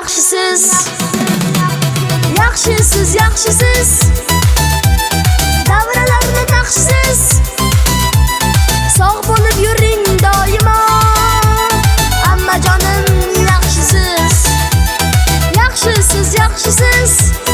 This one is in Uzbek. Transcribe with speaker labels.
Speaker 1: yaxshisiz. Yaxshisiz, yaxshisiz. Davralarni taxshisiz. Sog' bo'lib yuring doimo. Amma jonim yaxshisiz. Yaxshisiz, yaxshisiz.